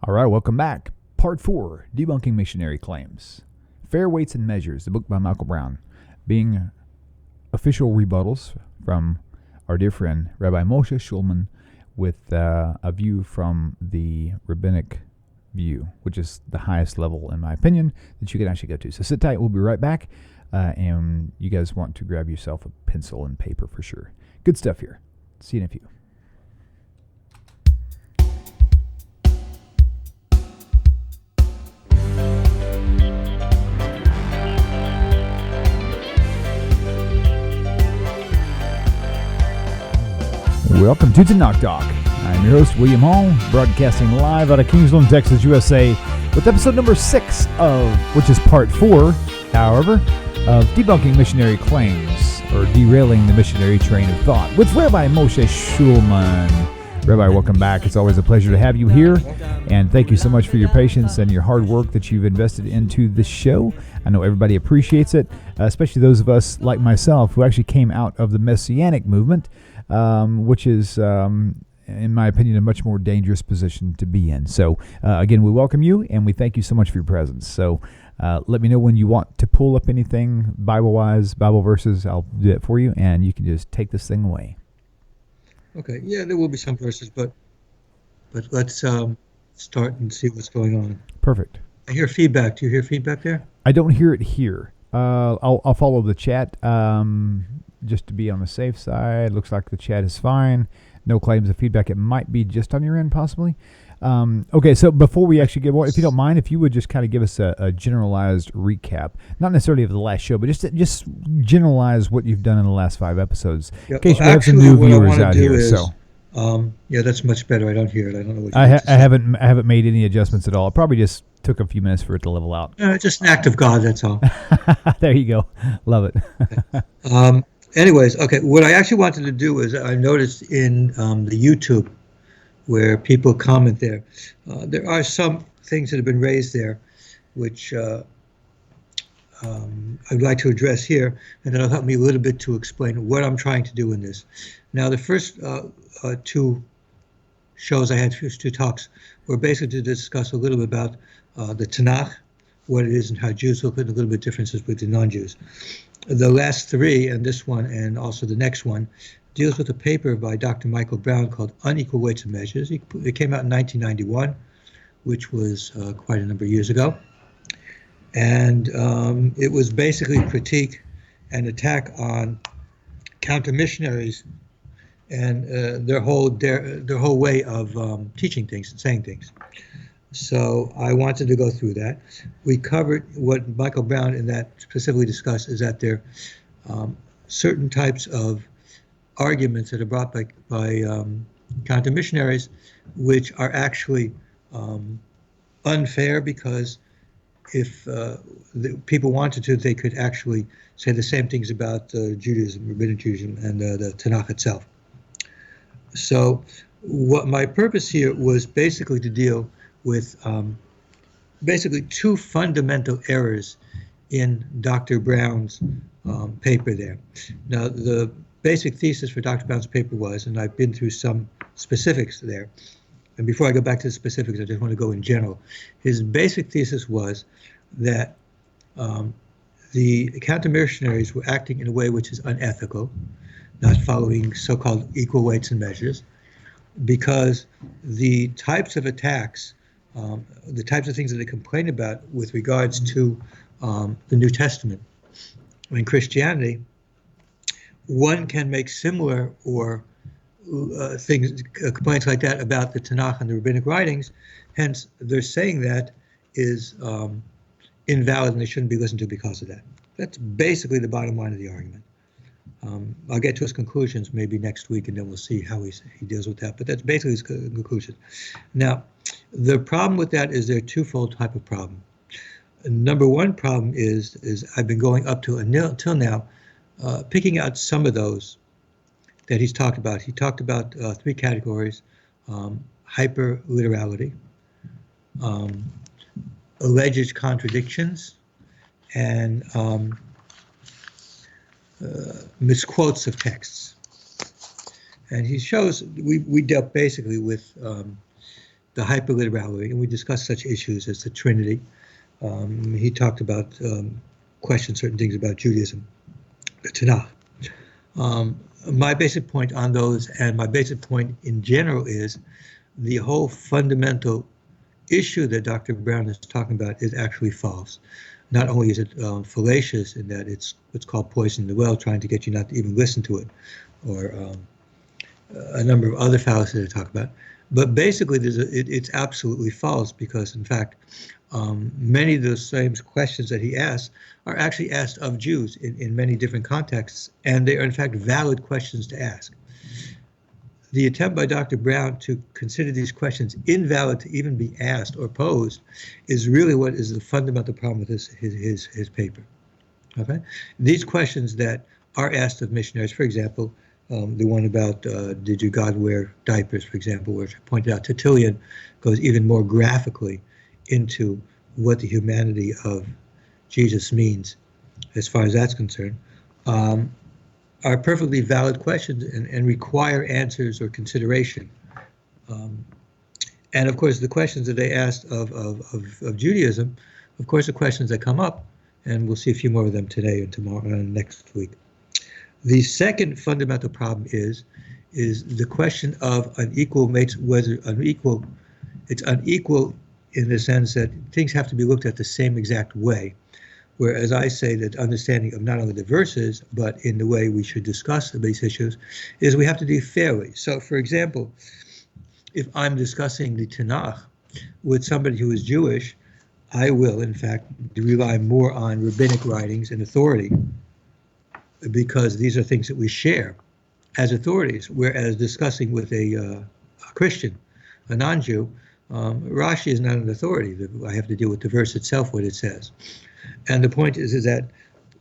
All right, welcome back. Part 4, Debunking Missionary Claims. Fair Weights and Measures, the book by Michael Brown, being official rebuttals from our dear friend, Rabbi Moshe Shulman, with a view from the rabbinic view, which is the highest level, in my opinion, that you can actually go to. So sit tight, we'll be right back, and you guys want to grab yourself a pencil and paper for sure. Good stuff here. See you in a few. Welcome to Tanakh Talk. I'm your host, William Hall, broadcasting live out of Kingsland, Texas, USA, with episode number 6 which is part 4, however, of Debunking Missionary Claims, or Derailing the Missionary Train of Thought, with Rabbi Moshe Shulman. Rabbi, welcome back. It's always a pleasure to have you here, and thank you so much for your patience and your hard work that you've invested into this show. I know everybody appreciates it, especially those of us like myself who actually came out of the Messianic movement, which is, in my opinion, a much more dangerous position to be in. So, again, we welcome you, and we thank you so much for your presence. So, let me know when you want to pull up anything Bible-wise, Bible verses. I'll do it for you, and you can just take this thing away. Okay. Yeah, there will be some verses, but let's start and see what's going on. Perfect. I hear feedback. Do you hear feedback there? I don't hear it here. I'll follow the chat just to be on the safe side. Looks like the chat is fine. No claims of feedback. It might be just on your end, possibly. Okay, so before we actually get more, if you don't mind, if you would just kind of give us a generalized recap, not necessarily of the last show, but just generalize what you've done in the last 5 episodes, Yeah, in case we well, have some new actually, what I viewers wanna out do here. is, So yeah, that's much better. I don't hear it. I don't know what you I need to say. haven't made any adjustments at all. It probably just took a few minutes for it to level out. Just an act of God, that's all. There you go. Love it. Anyways, okay, what I actually wanted to do is I noticed in the YouTube where people comment there are some things that have been raised there which I'd like to address here, and that'll help me a little bit to explain what I'm trying to do in this. Now, the first 2 shows I had, two talks, were basically to discuss a little bit about the Tanakh, what it is and how Jews look at, a little bit differences with the non-Jews. The last 3, and this one and also the next one, deals with a paper by Dr. Michael Brown called Unequal Weights and Measures. It came out in 1991, which was quite a number of years ago. And it was basically a critique and attack on counter-missionaries and their whole way of teaching things and saying things. So I wanted to go through that. We covered what Michael Brown in that specifically discussed is that there are certain types of arguments that are brought by counter-missionaries which are actually unfair, because if the people wanted to, they could actually say the same things about Judaism, Rabbinic Judaism, and the Tanakh itself. So what my purpose here was basically to deal with basically 2 fundamental errors in Dr. Brown's paper there. Now, the basic thesis for Dr. Brown's paper was, and I've been through some specifics there, and before I go back to the specifics, I just want to go in general. His basic thesis was that the counter-missionaries were acting in a way which is unethical, not following so-called equal weights and measures, because the types of attacks, the types of things that they complain about with regards to the New Testament in Christianity, one can make similar or complaints like that about the Tanakh and the rabbinic writings. Hence, they're saying that is invalid and they shouldn't be listened to because of that. That's basically the bottom line of the argument. I'll get to his conclusions maybe next week, and then we'll see how he deals with that. But that's basically his conclusion. Now, the problem with that is there are twofold type of problem. Number one problem is I've been going up to until now, picking out some of those that he's talked about. He talked about 3 categories: hyper-literality, alleged contradictions, and misquotes of texts. And he shows we dealt basically with the hyperliterality, and we discussed such issues as the Trinity. He talked about questioned certain things about Judaism, the Tanakh. My basic point on those, and my basic point in general, is the whole fundamental issue that Dr. Brown is talking about is actually false. Not only is it fallacious in that it's what's called poisoning the well, trying to get you not to even listen to it, or a number of other fallacies that I talk about, but basically it's absolutely false, because in fact many of those same questions that he asks are actually asked of Jews in many different contexts, and they are in fact valid questions to ask. The attempt by Dr. Brown to consider these questions invalid to even be asked or posed is really what is the fundamental problem with his paper. Okay, these questions that are asked of missionaries, for example, the one about did your God wear diapers, for example, which I pointed out, Tertullian goes even more graphically into what the humanity of Jesus means as far as that's concerned, are perfectly valid questions and require answers or consideration. And of course, the questions that they asked of Judaism, of course, the questions that come up, and we'll see a few more of them today and tomorrow and next week. The second fundamental problem is the question of unequal mates, whether unequal, it's unequal in the sense that things have to be looked at the same exact way. Whereas I say that understanding of not only the verses, but in the way we should discuss these issues, is we have to do fairly. So, for example, if I'm discussing the Tanakh with somebody who is Jewish, I will, in fact, rely more on rabbinic writings and authority, because these are things that we share as authorities. Whereas discussing with a Christian, a non-Jew, Rashi is not an authority. I have to deal with the verse itself, what it says. And the point is that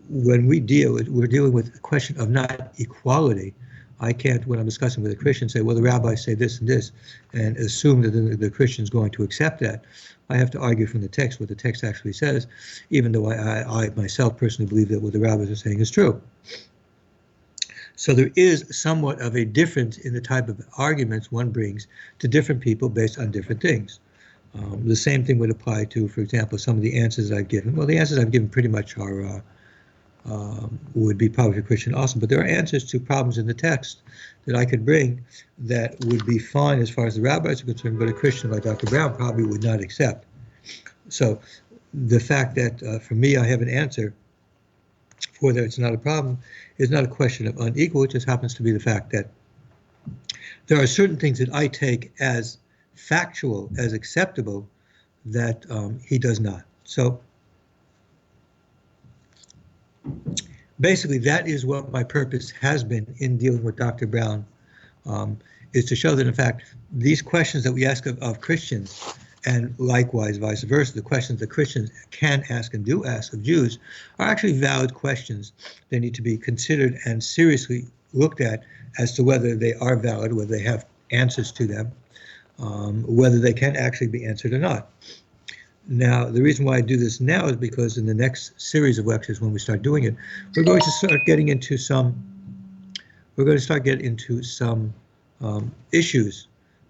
when we're dealing with a question of not equality. I can't, when I'm discussing with a Christian, say, well, the rabbis say this and this, and assume that the Christian's going to accept that. I have to argue from the text what the text actually says, even though I myself personally believe that what the rabbis are saying is true. So there is somewhat of a difference in the type of arguments one brings to different people based on different things. The same thing would apply to, for example, some of the answers I've given. Well, the answers I've given pretty much are would be probably for Christian also, but there are answers to problems in the text that I could bring that would be fine as far as the rabbis are concerned, but a Christian like Dr. Brown probably would not accept. So the fact that for me I have an answer for that it's not a problem is not a question of unequal. It just happens to be the fact that there are certain things that I take as factual, as acceptable, that he does not. So basically, that is what my purpose has been in dealing with Dr. Brown, is to show that, in fact, these questions that we ask of Christians, and likewise vice versa, the questions that Christians can ask and do ask of Jews, are actually valid questions. They need to be considered and seriously looked at as to whether they are valid, whether they have answers to them, whether they can actually be answered or not. Now, the reason why I do this now is because in the next series of lectures, when we start doing it, we're going to start getting into some issues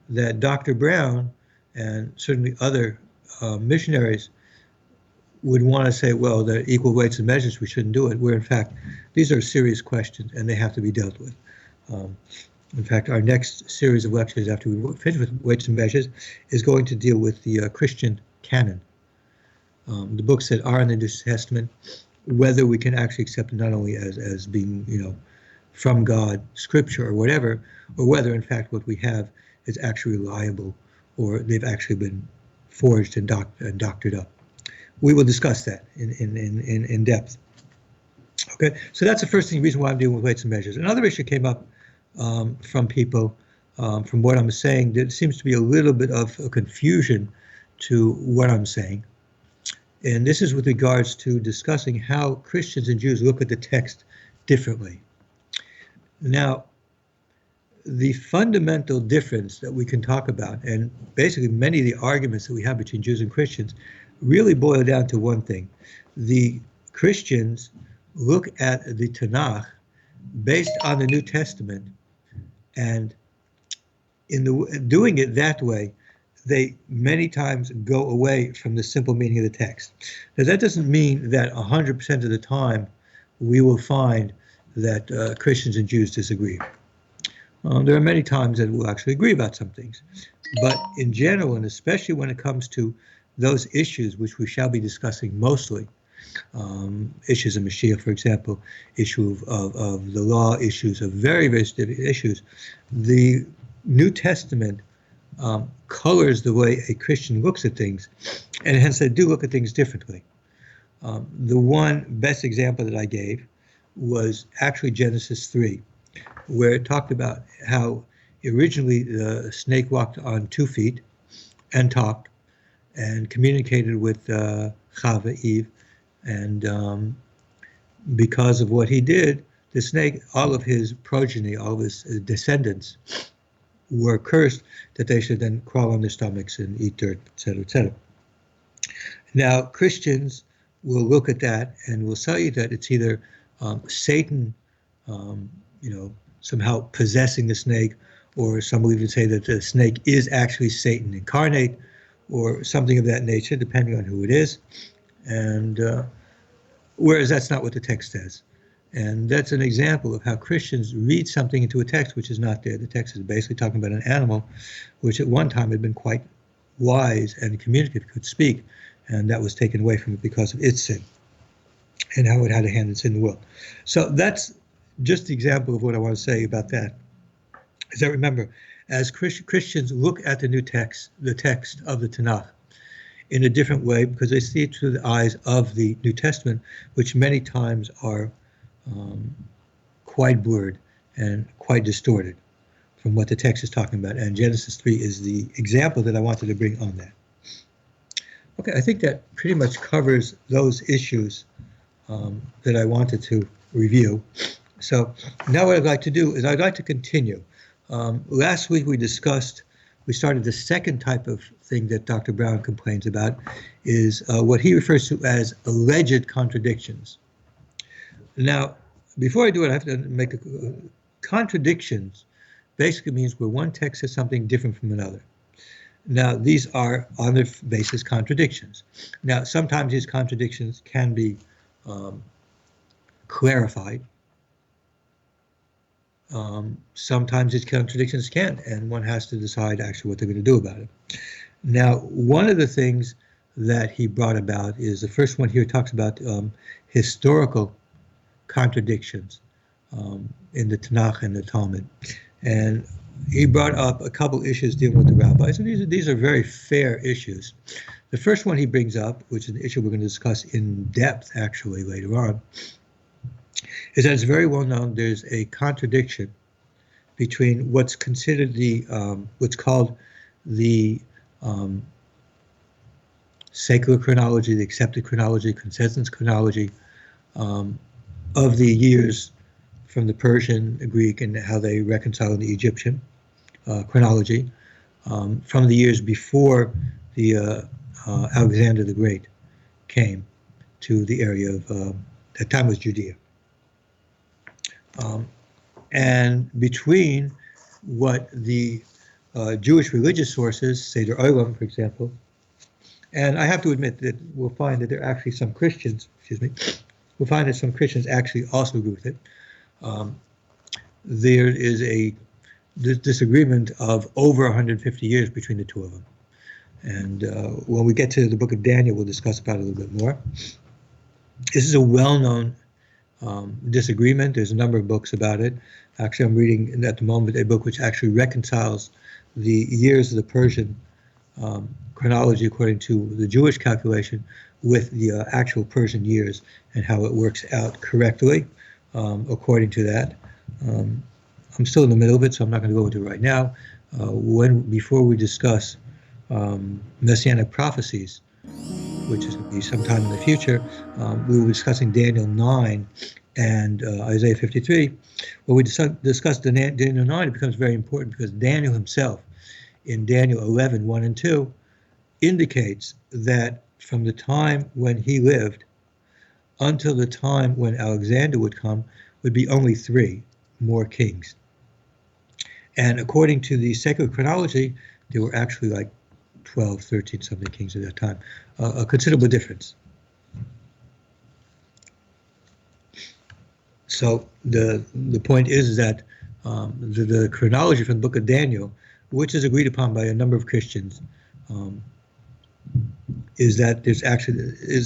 that Dr. Brown and certainly other missionaries would want to say, well, the equal weights and measures, we shouldn't do it, where in fact, these are serious questions and they have to be dealt with. In fact, our next series of lectures after we finish with weights and measures is going to deal with the Christian canon, the books that are in the New Testament, whether we can actually accept them not only as being, from God, scripture or whatever, or whether in fact what we have is actually reliable, or they've actually been forged and doctored up. We will discuss that in depth. Okay, so that's the first reason why I'm dealing with weights and measures. Another issue came up from people, from what I'm saying. There seems to be a little bit of a confusion to what I'm saying. And this is with regards to discussing how Christians and Jews look at the text differently. Now, the fundamental difference that we can talk about, and basically many of the arguments that we have between Jews and Christians, really boil down to one thing. The Christians look at the Tanakh based on the New Testament, and in doing it that way, they many times go away from the simple meaning of the text. Now, that doesn't mean that 100% of the time we will find that Christians and Jews disagree. There are many times that we'll actually agree about some things. But in general, and especially when it comes to those issues which we shall be discussing mostly, issues of Mashiach, for example, issue of the law, issues of very, very specific issues, the New Testament colors the way a Christian looks at things, and hence they do look at things differently. The one best example that I gave was actually Genesis 3, where it talked about how originally the snake walked on 2 feet and talked and communicated with Chava, Eve, and because of what he did, the snake, all of his progeny, all of his descendants were cursed that they should then crawl on their stomachs and eat dirt, etc., etc. Now, Christians will look at that and will tell you that it's either Satan, somehow possessing the snake, or some will even say that the snake is actually Satan incarnate, or something of that nature, depending on who it is. And whereas that's not what the text says. And that's an example of how Christians read something into a text which is not there. The text is basically talking about an animal which at one time had been quite wise and communicative, could speak, and that was taken away from it because of its sin and how it had a hand in sin in the world. So that's just the example of what I want to say about that. Is that, remember, as Christians look at the text of the Tanakh, in a different way, because they see it through the eyes of the New Testament, which many times are quite blurred and quite distorted from what the text is talking about. And Genesis 3 is the example that I wanted to bring on that. Okay, I think that pretty much covers those issues that I wanted to review. So now what I'd like to do is I'd like to continue. Last week we started the second type of thing that Dr. Brown complains about, is what he refers to as alleged contradictions. Now, before I do it, I have to make contradictions basically means where one text says something different from another. Now, these are on their basis contradictions. Now, sometimes these contradictions can be clarified. Sometimes these contradictions can't, and one has to decide actually what they're going to do about it. Now, one of the things that he brought about is the first one here talks about historical contradictions in the Tanakh and the Talmud. And he brought up a couple issues dealing with the rabbis, and these are very fair issues. The first one he brings up, which is an issue we're going to discuss in depth actually later on, is that it's very well known there's a contradiction between what's considered what's called the secular chronology, the accepted chronology, consensus chronology of the years from the Persian, the Greek, and how they reconcile the Egyptian chronology from the years before the Alexander the Great came to the area of, that time was Judea. And between what the Jewish religious sources, say Derailing, for example, and I have to admit that we'll find that there are actually some Christians, we'll find that some Christians actually also agree with it. There is a disagreement of over 150 years between the two of them. And when we get to the book of Daniel, we'll discuss about it a little bit more. This is a well-known disagreement. There's a number of books about it. Actually, I'm reading at the moment a book which actually reconciles the years of the Persian chronology according to the Jewish calculation with the actual Persian years and how it works out correctly according to that. I'm still in the middle of it, so I'm not going to go into it right now. Before we discuss messianic prophecies, which is going to be sometime in the future, we were discussing Daniel 9 and Isaiah 53. When we discuss Daniel 9, it becomes very important because Daniel himself, in Daniel 11, 1 and 2, indicates that from the time when he lived until the time when Alexander would come would be only 3 more kings. And according to the secular chronology, there were actually like 12, 13 something kings at that time. A considerable difference. So the point is that the chronology from the book of Daniel, which is agreed upon by a number of Christians, is that is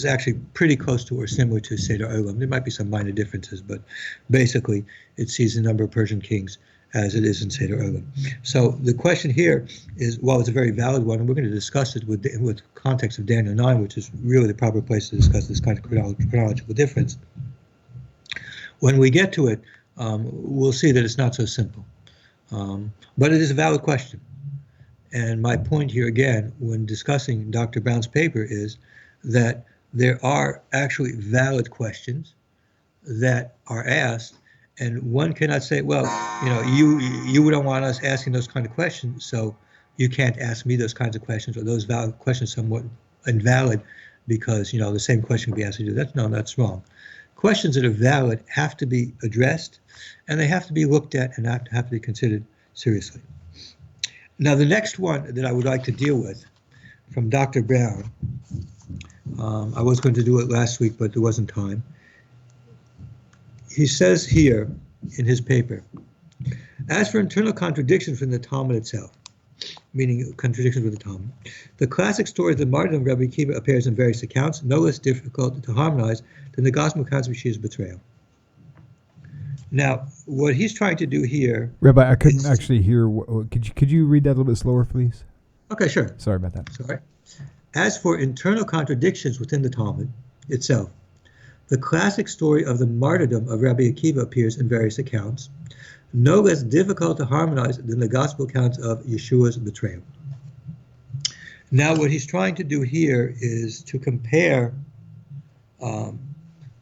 actually pretty close to or similar to Seder Olam. There might be some minor differences, but basically it sees the number of Persian kings as it is in Seder Olam. So the question here is, well, it's a very valid one, and we're going to discuss it with context of Daniel 9, which is really the proper place to discuss this kind of chronological difference. When we get to it, we'll see that it's not so simple. But it is a valid question. And my point here again, when discussing Dr. Brown's paper, is that there are actually valid questions that are asked, and one cannot say, well, you don't want us asking those kind of questions, so you can't ask me those kinds of questions, or those valid questions somewhat invalid because, the same question can be asked to do that. No, that's wrong. Questions that are valid have to be addressed, and they have to be looked at and have to be considered seriously. Now, the next one that I would like to deal with from Dr. Brown, I was going to do it last week, but there wasn't time. He says here in his paper, as for internal contradictions from the Talmud itself, meaning contradictions with the Talmud, the classic story of the martyrdom of Rabbi Akiva appears in various accounts, no less difficult to harmonize than the gospel accounts of Yeshua's betrayal. Now, what he's trying to do here... Rabbi, I couldn't actually hear. Could you read that a little bit slower, please? Okay, sure. Sorry about that. Sorry. As for internal contradictions within the Talmud itself, the classic story of the martyrdom of Rabbi Akiva appears in various accounts, no less difficult to harmonize than the gospel accounts of Yeshua's betrayal. Now, what he's trying to do here is to compare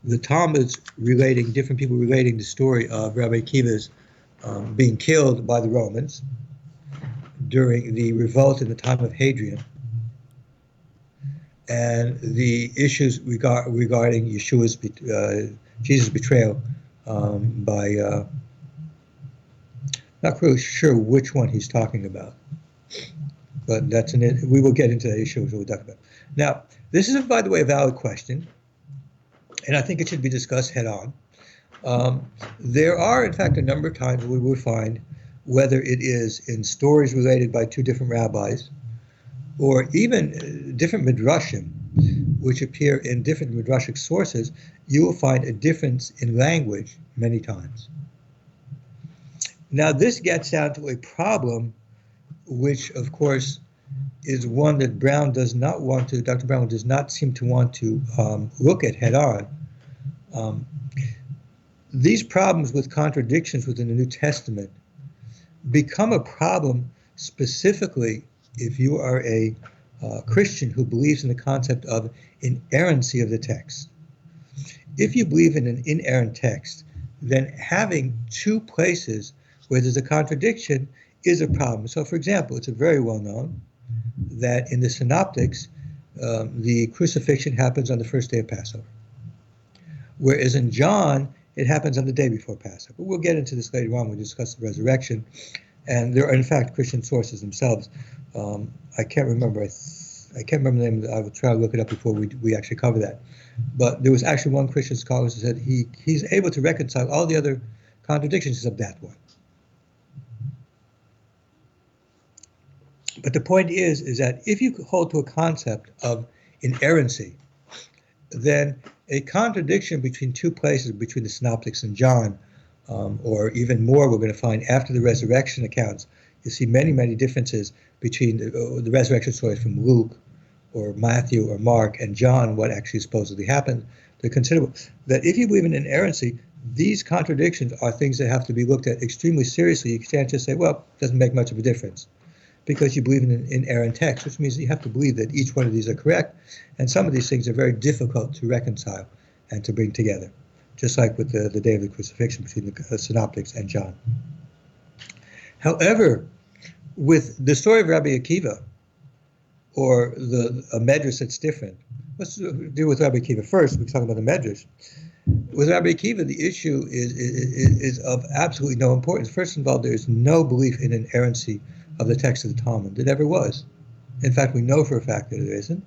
the Talmuds different people relating the story of Rabbi Akiva's being killed by the Romans during the revolt in the time of Hadrian, and the issues regarding Jesus' betrayal by, not really sure which one he's talking about, but we will get into that issue as we'll talk about. Now, this is, by the way, a valid question, and I think it should be discussed head on. There are, in fact, a number of times we will find, whether it is in stories related by two different rabbis, or even different midrashim, which appear in different midrashic sources, you will find a difference in language many times. Now, this gets down to a problem, which, of course, is one that Dr. Brown does not seem to want to look at head on. These problems with contradictions within the New Testament become a problem specifically if you are a Christian who believes in the concept of inerrancy of the text. If you believe in an inerrant text, then having two places where there's a contradiction is a problem. So, for example, it's very well known that in the Synoptics, the crucifixion happens on the first day of Passover, whereas in John, it happens on the day before Passover. We'll get into this later on when we discuss the resurrection, and there are, in fact, Christian sources themselves. I can't remember. I can't remember the name. I will try to look it up before we actually cover that. But there was actually one Christian scholar who said he's able to reconcile all the other contradictions except that one. But the point is that if you hold to a concept of inerrancy, then a contradiction between two places, between the Synoptics and John, or even more, we're going to find after the resurrection accounts, you see many, many differences between the resurrection stories from Luke or Matthew or Mark and John, what actually supposedly happened. They're considerable. That if you believe in inerrancy, these contradictions are things that have to be looked at extremely seriously. You can't just say, well, it doesn't make much of a difference, because you believe in an inerrant text, which means that you have to believe that each one of these are correct. And some of these things are very difficult to reconcile and to bring together, just like with the day of the crucifixion between the Synoptics and John. However, with the story of Rabbi Akiva, or a medrash that's different, let's deal with Rabbi Akiva first. We can talk about the medrash. With Rabbi Akiva, the issue is of absolutely no importance. First of all, there is no belief in inerrancy of the text of the Talmud. There never was. In fact, we know for a fact that it isn't,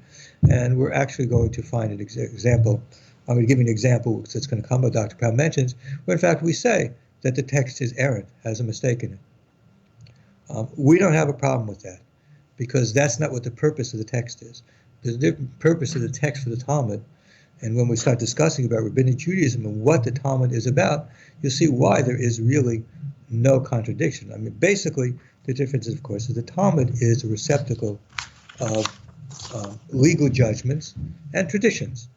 and we're actually going to find an example. I'm going to give you an example that's going to come, what Dr. Powell mentions, where in fact we say that the text is errant, has a mistake in it. We don't have a problem with that, because that's not what the purpose of the text is. There's a different purpose of the text for the Talmud, and when we start discussing about Rabbinic Judaism and what the Talmud is about, you'll see why there is really no contradiction. I mean, basically, the difference, of course, is the Talmud is a receptacle of legal judgments and traditions.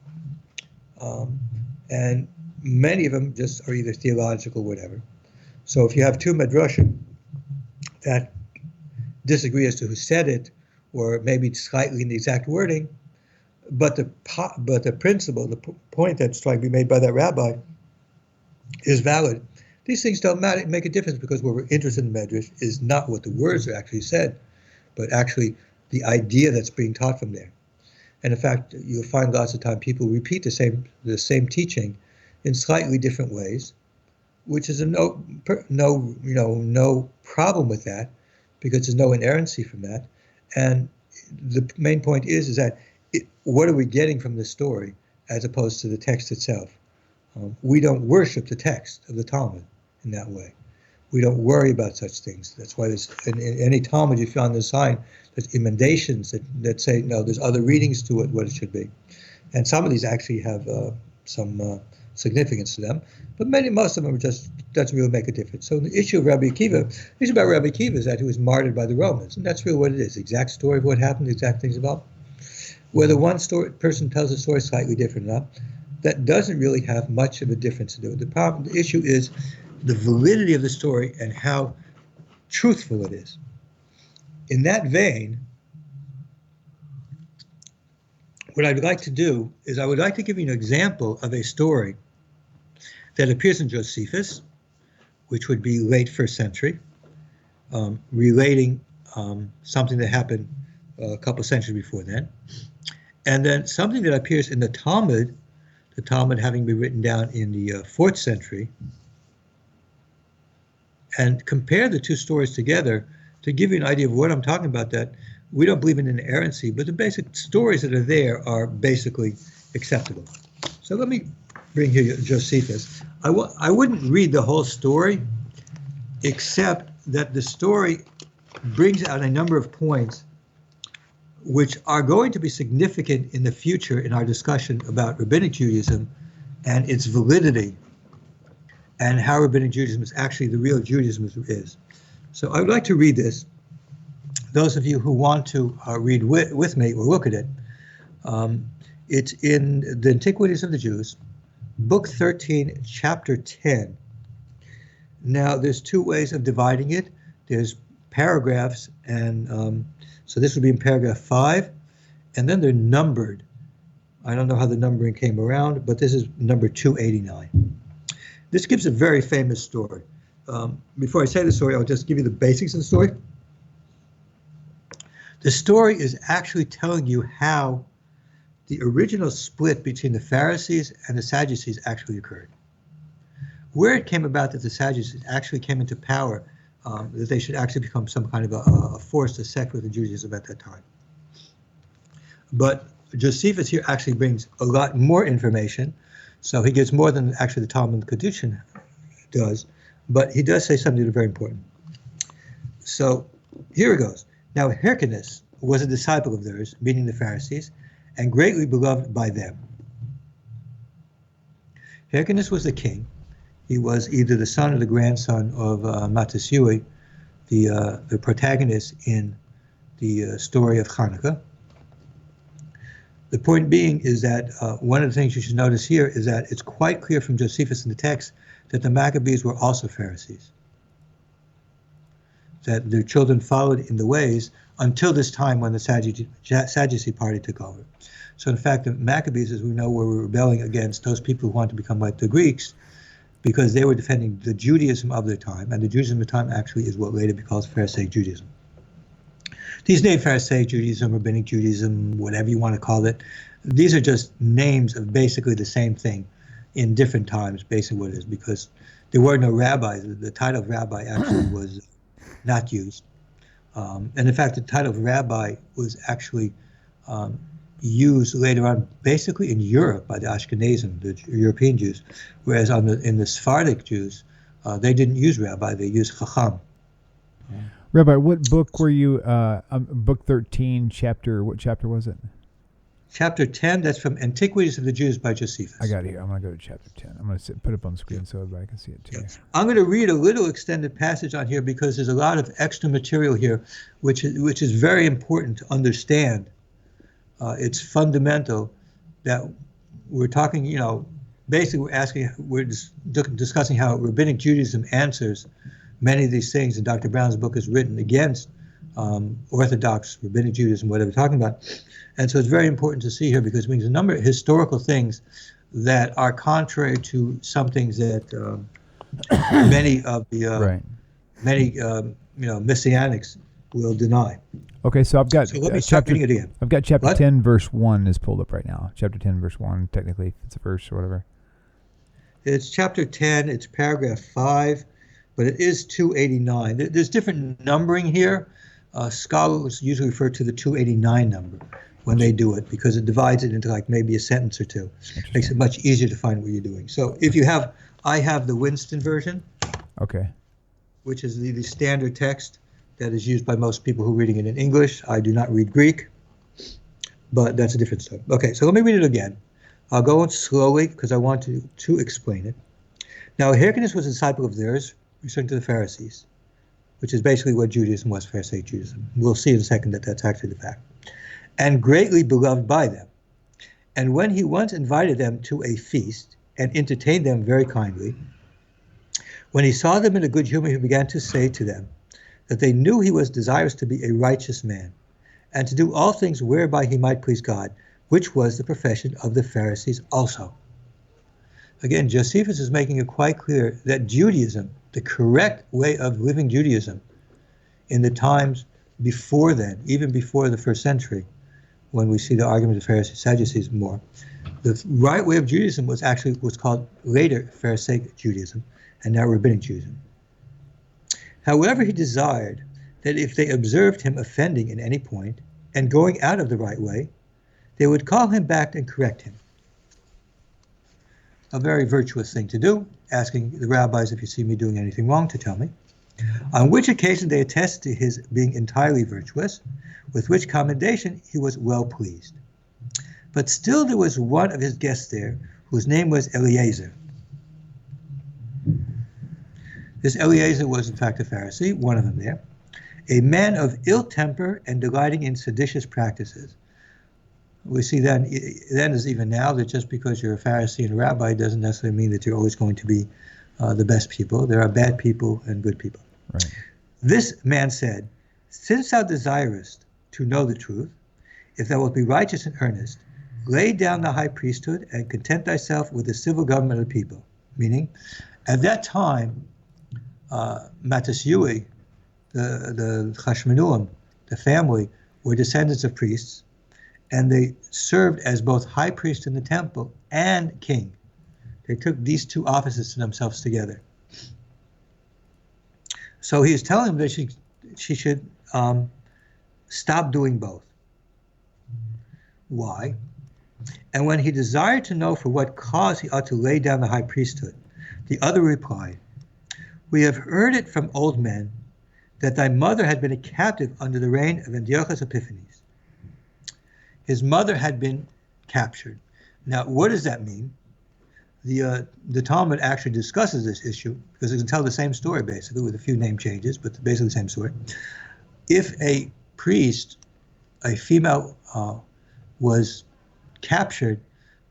And many of them just are either theological or whatever. So if you have two medrashim that disagree as to who said it, or maybe slightly in the exact wording, but the principle, the point that's trying to be made by that rabbi is valid, these things don't matter, make a difference, because what we're interested in medrash is not what the words are actually said, but actually the idea that's being taught from there. And in fact, you'll find lots of time people repeat the same teaching in slightly different ways, which is no problem with that, because there's no inerrancy from that. And the main point is that what are we getting from the story as opposed to the text itself? We don't worship the text of the Talmud in that way. We don't worry about such things. That's why there's in any Talmud you find the sign, there's emendations that say, no, there's other readings to it, what it should be. And some of these actually have some significance to them, but most of them just doesn't really make a difference. So the issue of Rabbi Akiva, the issue about Rabbi Akiva is that he was martyred by the Romans, and that's really what it is. The exact story of what happened, the exact things about. Whether one person tells a story slightly different enough, that doesn't really have much of a difference to do. The issue is the validity of the story and how truthful it is. In that vein, what I'd like to do is I would like to give you an example of a story that appears in Josephus, which would be late 1st century, relating something that happened a couple centuries before then, and then something that appears in the Talmud having been written down in the 4th century, and compare the two stories together to give you an idea of what I'm talking about, that we don't believe in inerrancy, but the basic stories that are there are basically acceptable. So let me bring here Josephus. I wouldn't read the whole story, except that the story brings out a number of points which are going to be significant in the future in our discussion about Rabbinic Judaism and its validity, and how Rabbinic Judaism is actually the real Judaism is. So I would like to read this. Those of you who want to read with me or look at it, it's in the Antiquities of the Jews, Book 13, Chapter 10. Now, there's two ways of dividing it. There's paragraphs, and so this would be in paragraph 5, and then they're numbered. I don't know how the numbering came around, but this is number 289. This gives a very famous story. Before I say the story, I'll just give you the basics of the story. The story is actually telling you how the original split between the Pharisees and the Sadducees actually occurred. Where it came about that the Sadducees actually came into power, that they should actually become some kind of a force to sect within Judaism at that time. But Josephus here actually brings a lot more information, so he gives more than actually the Talmud Kedushin does, but he does say something very important. So here it goes. Now Hyrcanus was a disciple of theirs, meaning the Pharisees, and greatly beloved by them. Hyrcanus was the king. He was either the son or the grandson of Matasui, the protagonist in the story of Hanukkah. The point being is that one of the things you should notice here is that it's quite clear from Josephus in the text that the Maccabees were also Pharisees, that their children followed in the ways until this time when the Sadducee party took over. So in fact, the Maccabees, as we know, were rebelling against those people who wanted to become like the Greeks, because they were defending the Judaism of their time, and the Judaism of the time actually is what later becomes Pharisaic Judaism. These names, Pharisaic Judaism, Rabbinic Judaism, whatever you want to call it, these are just names of basically the same thing in different times, basically what it is, because there were no rabbis. The title of rabbi actually was not used. And in fact, the title of rabbi was actually used later on, basically in Europe by the Ashkenazim, the European Jews, whereas in the Sephardic Jews, they didn't use rabbi; they used chacham. Rabbi, what book were you? Book 13, what chapter was it? Chapter 10. That's from Antiquities of the Jews by Josephus. I got it here. I'm going to go to chapter 10. I'm going to put it up on the screen so everybody can see it too. Yeah. I'm going to read a little extended passage on here because there's a lot of extra material here, which is very important to understand. It's fundamental that we're talking, basically we're discussing how Rabbinic Judaism answers many of these things, and Dr. Brown's book is written against Orthodox Rabbinic Judaism, whatever we're talking about. And so it's very important to see here because it means a number of historical things that are contrary to some things that many of the Messianics will deny. Okay, so I've got chapter. It again. I've got chapter 10, verse 1 is pulled up right now. Chapter 10, verse 1, technically, if it's a verse or whatever. It's chapter 10. It's paragraph 5, but it is 289. There's different numbering here. Scholars usually refer to the 289 number when they do it because it divides it into like maybe a sentence or two. Makes it much easier to find what you're doing. So if you have, I have the Winston version. Okay. Which is the standard text that is used by most people who are reading it in English. I do not read Greek, but that's a different story. Okay, so let me read it again. I'll go on slowly because I want to explain it. Now, Hyrcanus was a disciple of theirs, referring to the Pharisees, which is basically what Judaism was, Pharisaic Judaism. We'll see in a second that that's actually the fact. And greatly beloved by them. And when he once invited them to a feast and entertained them very kindly, when he saw them in a good humor, he began to say to them that they knew he was desirous to be a righteous man and to do all things whereby he might please God, which was the profession of the Pharisees also. Again, Josephus is making it quite clear that Judaism, the correct way of living Judaism in the times before then, even before the first century, when we see the argument of Pharisees, Sadducees more, the right way of Judaism was actually what's called later Pharisaic Judaism and now Rabbinic Judaism. However, he desired that if they observed him offending in any point and going out of the right way, they would call him back and correct him. A very virtuous thing to do, asking the rabbis if you see me doing anything wrong to tell me. On which occasion they attest to his being entirely virtuous, with which commendation he was well pleased. But still there was one of his guests there, whose name was Eliezer. This Eliezer was in fact a Pharisee, one of them there, a man of ill temper and delighting in seditious practices. We see then as even now that just because you're a Pharisee and a rabbi doesn't necessarily mean that you're always going to be the best people. There are bad people and good people. Right. This man said, since thou desirest to know the truth, if thou wilt be righteous and earnest, lay down the high priesthood and content thyself with the civil government of the people. Meaning, at that time, Matasui, the Chashmanuim, the family, were descendants of priests, and they served as both high priest in the temple and king. They took these two offices to themselves together. So he is telling them that she should stop doing both. Why? And when he desired to know for what cause he ought to lay down the high priesthood, the other replied, we have heard it from old men that thy mother had been a captive under the reign of Antiochus Epiphanes. His mother had been captured. Now, what does that mean? The Talmud actually discusses this issue because it can tell the same story basically with a few name changes, but basically the same story. If a priest, a female, was captured,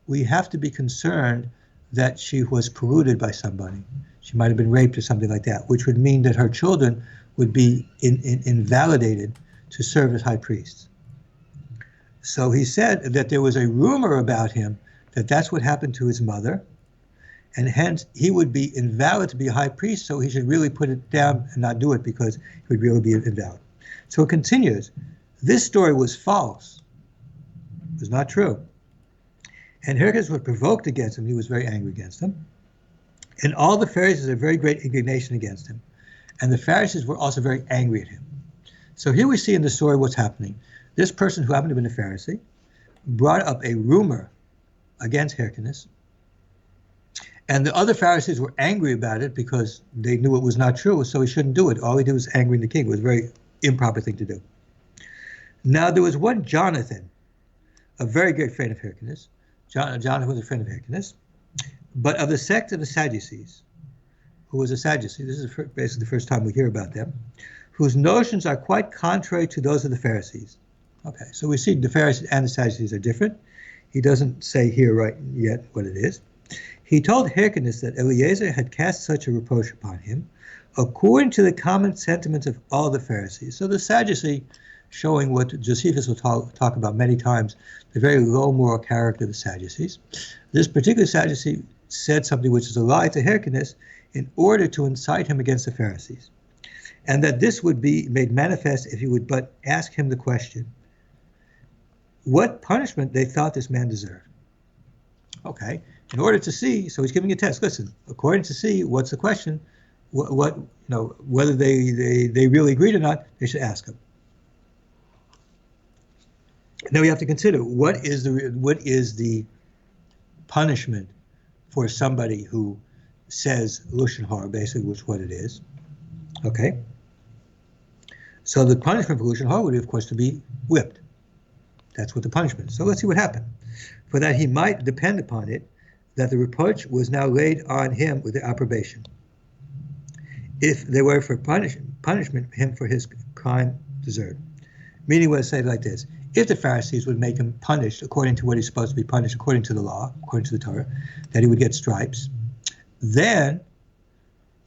we have to be concerned that she was polluted by somebody. She might have been raped or something like that, which would mean that her children would be invalidated to serve as high priests. So he said that there was a rumor about him that that's what happened to his mother, and hence he would be invalid to be a high priest, so he should really put it down and not do it because he would really be invalid. So it continues. This story was false. It was not true. And Hyrcanus was provoked against him. He was very angry against him. And all the Pharisees had very great indignation against him. And the Pharisees were also very angry at him. So here we see in the story what's happening. This person who happened to be a Pharisee brought up a rumor against Hyrcanus, and the other Pharisees were angry about it because they knew it was not true, so he shouldn't do it. All he did was angering the king. It was a very improper thing to do. Now there was one Jonathan, a very great friend of Hyrcanus. Jonathan was a friend of Hyrcanus, but of the sect of the Sadducees, who was a Sadducee. This is basically the first time we hear about them, whose notions are quite contrary to those of the Pharisees. Okay, so we see the Pharisees and the Sadducees are different. He doesn't say here right yet what it is. He told Hyrcanus that Eliezer had cast such a reproach upon him, according to the common sentiments of all the Pharisees. So the Sadducee, showing what Josephus will talk about many times, the very low moral character of the Sadducees. This particular Sadducee said something which is a lie to Hyrcanus in order to incite him against the Pharisees, and that this would be made manifest if he would but ask him the question, what punishment they thought this man deserved. Okay, in order to see, so he's giving a test. Listen, according to see, what's the question? What whether they really agreed or not, they should ask him. Now we have to consider what is the punishment for somebody who says Lashon Hara, basically, which is what it is. Okay. So the punishment for Lashon Hara would be, of course, to be whipped. That's what the punishment is. So let's see what happened. For that he might depend upon it, that the reproach was now laid on him with the approbation. If they were for punishment, him for his crime deserved. Meaning, what I say like this: if the Pharisees would make him punished according to what he's supposed to be punished, according to the law, according to the Torah, that he would get stripes, then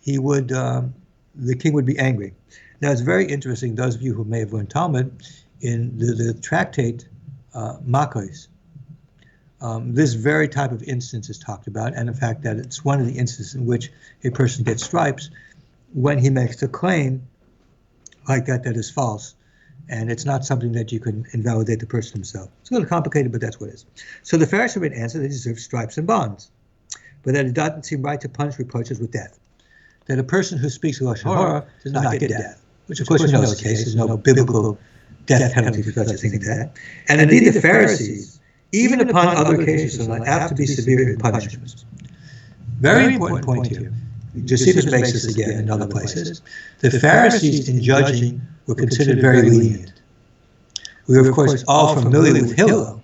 he would, the king would be angry. Now it's very interesting, those of you who may have learned Talmud, in the tractate Makos, this very type of instance is talked about, and the fact that it's one of the instances in which a person gets stripes when he makes a claim like that is false, and it's not something that you can invalidate the person himself. It's a little complicated, but that's what it is. So the Pharisee would answer that he deserves stripes and bonds, but that it doesn't seem right to punish reproaches with death. That a person who speaks Lashon Hara does not get death, which of course we know is the case. There's no biblical death penalty for such a thing as that. And indeed the Pharisees, even upon other occasions, are not apt to be severe in punishments. Very important point here. Josephus makes this again in other places. The Pharisees in judging were considered very lenient. We are of course all familiar with Hillel,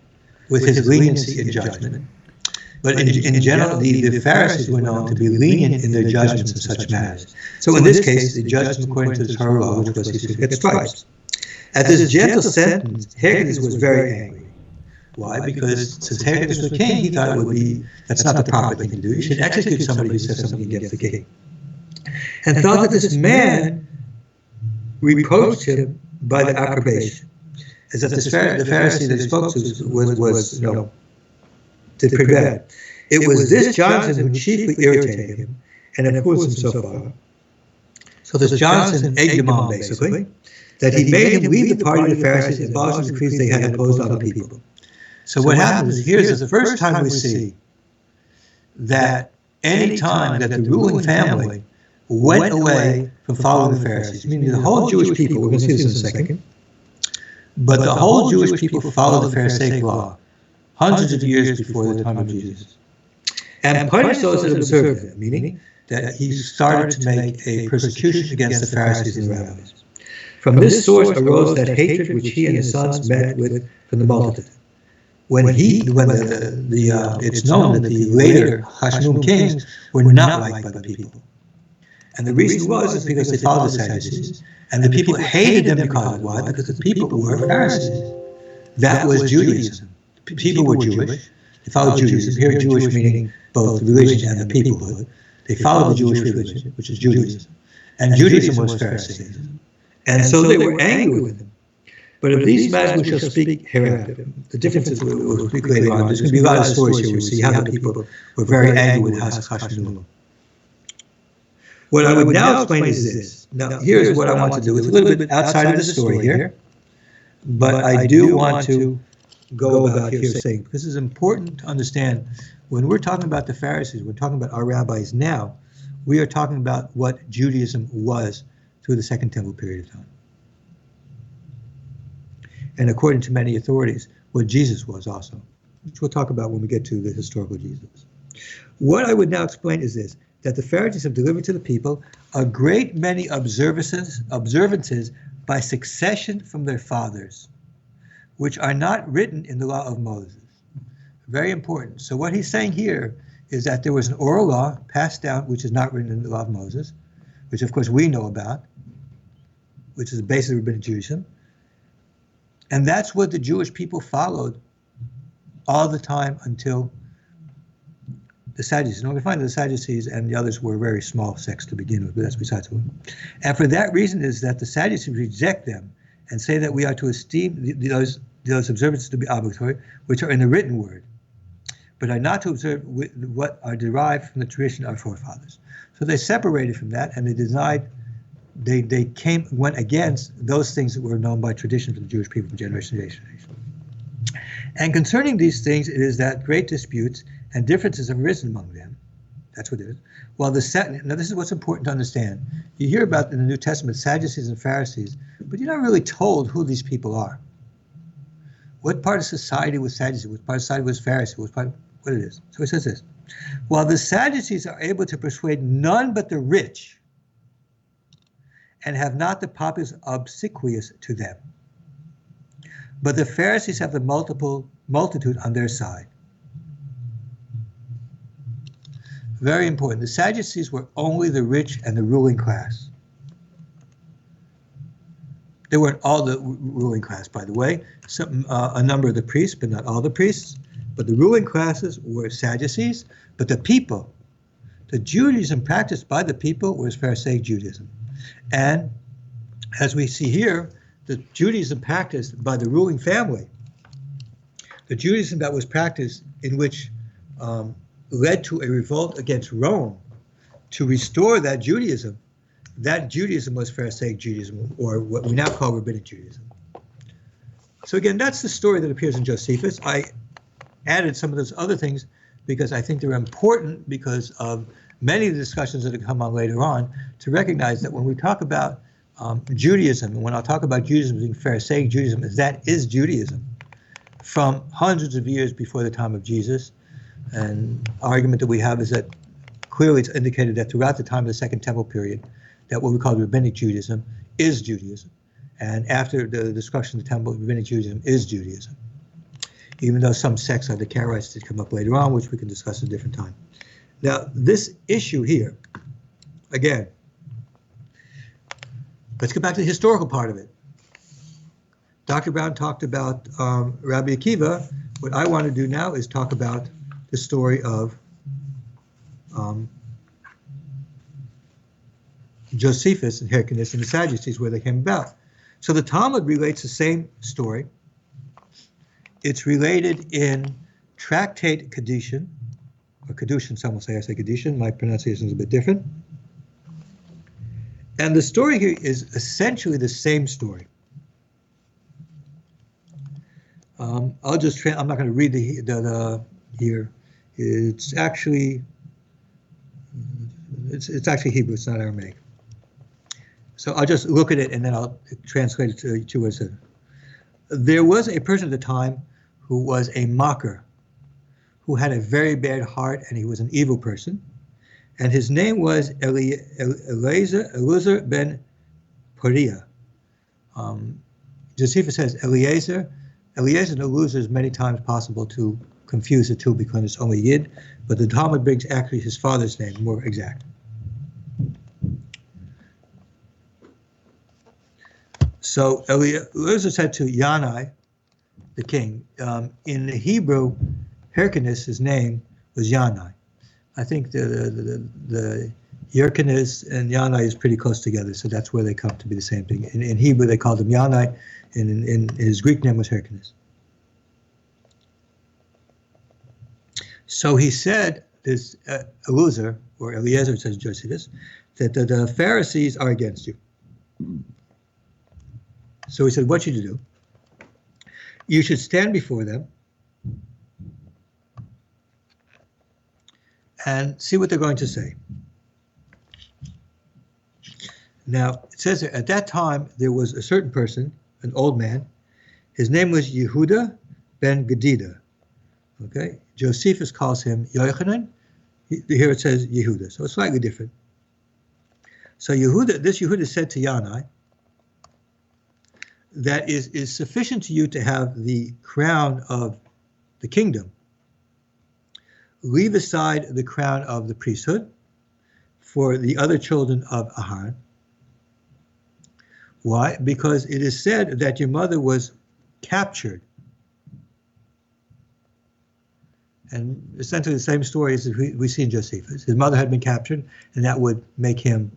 with his leniency in judgment. But in general, the Pharisees were known to be lenient in their judgments of such matters. So in this case, they judged him according to the Torah law, which was he should get stripes. At this gentle sentence, Hyrcanus was very angry. Why? Because since Hyrcanus was king, he thought that's not the proper thing to do. You should execute somebody who says something against the king. And thought that this man reproached him by the approbation. As if the Pharisee that he spoke to was did pretty bad. It was this Jonathan who chiefly irritated him and opposed him so far. So this Jonathan egged him on, basically, that he made him leave the party of the Pharisees and abolish the decrees they had imposed on the people. So what happens is, here's the first time we see that any time that the ruling family went away from following the Pharisees, meaning the whole Jewish people, we're going to see this in a second, but the whole Jewish people followed the Pharisaic law hundreds of years before the time of Jesus, and punished those that observed it, meaning that he started to make a persecution against the Pharisees and the rabbis. From this source arose that hatred which he and his sons met with from the multitude. It's known that the later Hashmonaim kings were not liked by the people. And the reason is because they followed the Sadducees, and the people hated them because of why? Because the people were Pharisees. That was Judaism. People were Jewish. They followed Judaism. Here, Jewish meaning both religion and the peoplehood. They followed the Jewish religion, which is Judaism. And Judaism was Pharisaism. And so they were angry with him. But of these matters we shall speak hereafter. The differences we'll speak later on. There's going to be a lot of stories here. We'll see how the people were very angry with Hashmonaim. What I would now explain is this. Now, here's what I want to do. It's a little bit outside of the story here, but I do want to go about here saying, this is important to understand. When we're talking about the Pharisees, we're talking about our rabbis now, we are talking about what Judaism was through the Second Temple period of time. and according to many authorities, what Jesus was also, which we'll talk about when we get to the historical Jesus. What I would now explain is this, that the Pharisees have delivered to the people a great many observances by succession from their fathers, which are not written in the law of Moses. Very important. So what he's saying here is that there was an oral law passed down, which is not written in the law of Moses, which of course we know about, which is the basis of rabbinic Judaism. And that's what the Jewish people followed all the time until the Sadducees. Now we find that the Sadducees and the others were very small sects to begin with, but that's besides the point. And for that reason is that the Sadducees reject them and say that we are to esteem those observances to be obligatory, which are in the written word, but are not to observe what are derived from the tradition of our forefathers. So they separated from that, and they denied, they went against those things that were known by tradition for the Jewish people from generation to generation. And concerning these things, it is that great disputes and differences have arisen among them. That's what it is. Now this is what's important to understand. You hear about in the New Testament Sadducees and Pharisees, but you're not really told who these people are. What part of society was Sadducees? What part of society was Pharisee? What it is. So it says this. While the Sadducees are able to persuade none but the rich and have not the populace obsequious to them, but the Pharisees have the multitude on their side. Very important. The Sadducees were only the rich and the ruling class. They weren't all the ruling class, by the way. A number of the priests, but not all the priests. But the ruling classes were Sadducees. But the people, the Judaism practiced by the people was Pharisaic Judaism. And as we see here, the Judaism practiced by the ruling family, the Judaism that was practiced in which led to a revolt against Rome to restore that Judaism was Pharisaic Judaism, or what we now call Rabbinic Judaism. So again, that's the story that appears in Josephus. I added some of those other things because I think they're important because of many of the discussions that have come on later on to recognize that when we talk about Judaism, and when I talk about Judaism being Pharisaic Judaism, that is Judaism from hundreds of years before the time of Jesus. And argument that we have is that clearly it's indicated that throughout the time of the Second Temple period, that what we call Rabbinic Judaism is Judaism. And after the destruction of the Temple, Rabbinic Judaism is Judaism. Even though some sects like the Karaites did come up later on, which we can discuss at a different time. Now, this issue here, again, let's get back to the historical part of it. Dr. Brown talked about Rabbi Akiva. What I want to do now is talk about the story of Josephus and Hyrcanus and the Sadducees, where they came about. So the Talmud relates the same story. It's related in Tractate Kedushin, or Kedushin, some will say, I say Kedushin, my pronunciation is a bit different. And the story here is essentially the same story. I'll just, I'm not going to read the here. It's actually Hebrew, it's not Aramaic. So I'll just look at it and then I'll translate it to you as a. There was a person at the time who was a mocker, who had a very bad heart, and he was an evil person. And his name was Eliezer ben Poriah. Josephus says Eliezer. Eliezer and Eliezer is many times possible to confuse the two because it's only Yid, but the Talmud brings actually his father's name more exact. So Eliezer said to Yanai, the king, in the Hebrew, Hyrcanus, his name was Yanai. I think the Hyrcanus and Yanai is pretty close together, so that's where they come to be the same thing. In Hebrew, they called him Yanai, and in his Greek name was Hyrcanus. So he said, this Eliezer, or Eliezer says Josephus, that the Pharisees are against you. So he said, what should you do? You should stand before them and see what they're going to say. Now, it says that at that time, there was a certain person, an old man, His name was Yehuda ben Gedida. Okay, Josephus calls him Yochanan. Here it says Yehuda, so it's slightly different. So this Yehuda said to Yanai, that is sufficient to you to have the crown of the kingdom. Leave aside the crown of the priesthood for the other children of Aharon. Why? Because it is said that your mother was captured. And essentially the same story as we see in Josephus. His mother had been captured, and that would make him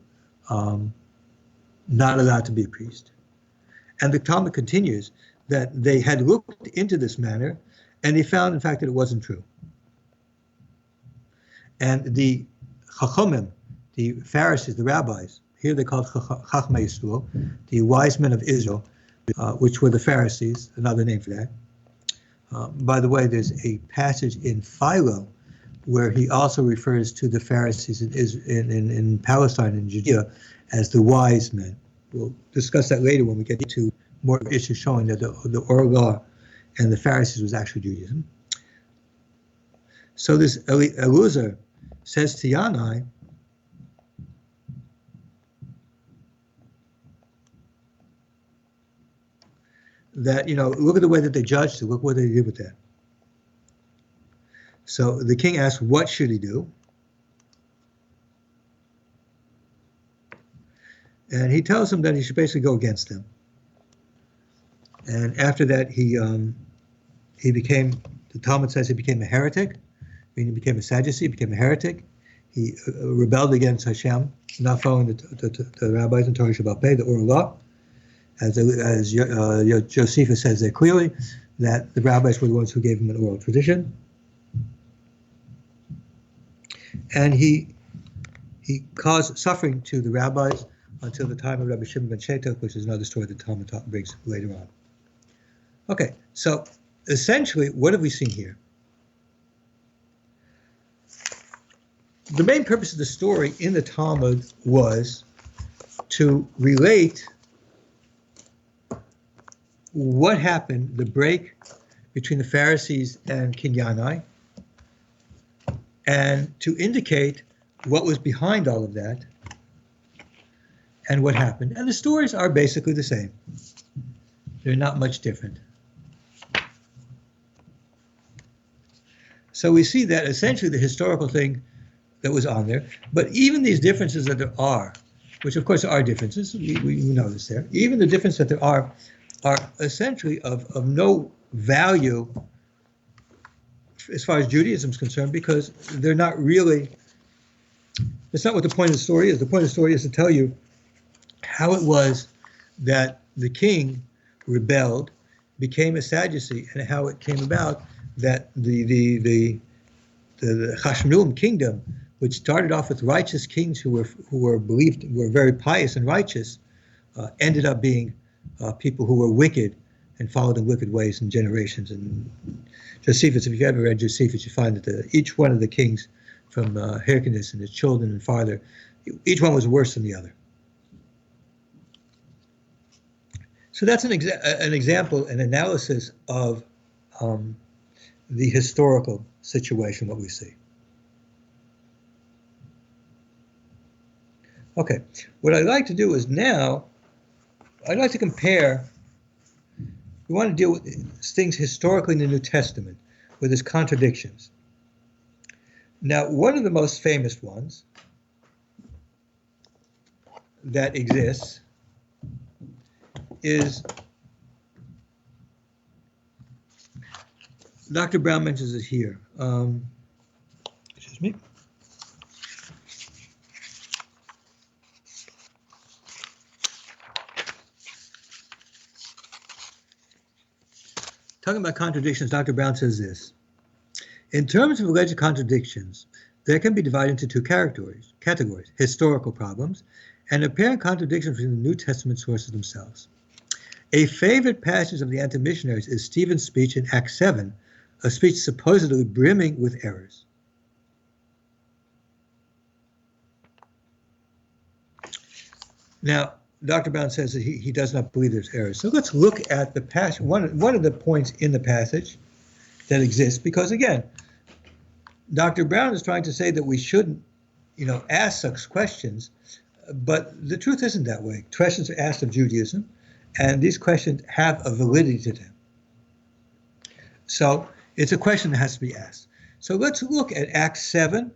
not allowed to be a priest. And the Talmud continues that they had looked into this matter, and they found, in fact, that it wasn't true. And the Chachomim, the Pharisees, the rabbis, here they called Chachmei Yisrael, the wise men of Israel, which were the Pharisees, another name for that. By the way, there's a passage in Philo where he also refers to the Pharisees in Palestine and Judea as the wise men. We'll discuss that later when we get to more issues showing that the oral law and the Pharisees was actually Judaism. So this Eliezer says to Yanai, that, look at the way that they judged it, look what they did with that. So the king asks, what should he do? And he tells him that he should basically go against them. And after that, he became, the Talmud says he became a heretic, meaning he became a Sadducee, became a heretic. He rebelled against Hashem, not following the rabbis and Torah Shabbat Pei, the oral law. As Josephus says there clearly, that the rabbis were the ones who gave him an oral tradition. And he caused suffering to the rabbis until the time of Rabbi Shimon ben Shetok, which is another story that Talmud brings later on. Okay, so essentially, what have we seen here? The main purpose of the story in the Talmud was to relate what happened, the break between the Pharisees and King Yanai, and to indicate what was behind all of that and what happened. And the stories are basically the same. They're not much different. So we see that essentially the historical thing that was on there, but even these differences that there are, which of course are differences, we know this there, even the difference that there are essentially of no value as far as Judaism is concerned, because they're not really, it's not what the point of the story is. The point of the story is to tell you how it was that the king rebelled, became a Sadducee, and how it came about that the Hashmonaim kingdom, which started off with righteous kings who were believed were very pious and righteous, ended up being people who were wicked and followed in wicked ways in generations. And Josephus, if you've ever read Josephus, you find that each one of the kings, from Hyrcanus and his children and father, each one was worse than the other. So that's an example, an analysis of the historical situation, what we see. Okay, what I'd like to do is now, I'd like to compare, we want to deal with things historically in the New Testament, where there's contradictions. Now, one of the most famous ones that exists is, Dr. Brown mentions it here. Excuse me. Talking about contradictions, Dr. Brown says this. In terms of alleged contradictions, there can be divided into two categories, historical problems and apparent contradictions between the New Testament sources themselves. A favorite passage of the anti-missionaries is Stephen's speech in Acts 7, a speech supposedly brimming with errors. Now, Dr. Brown says that he does not believe there's errors. So let's look at the passage, one of the points in the passage that exists, because again, Dr. Brown is trying to say that we shouldn't, ask such questions, but the truth isn't that way. Questions are asked of Judaism, and these questions have a validity to them. So it's a question that has to be asked. So let's look at Acts 7,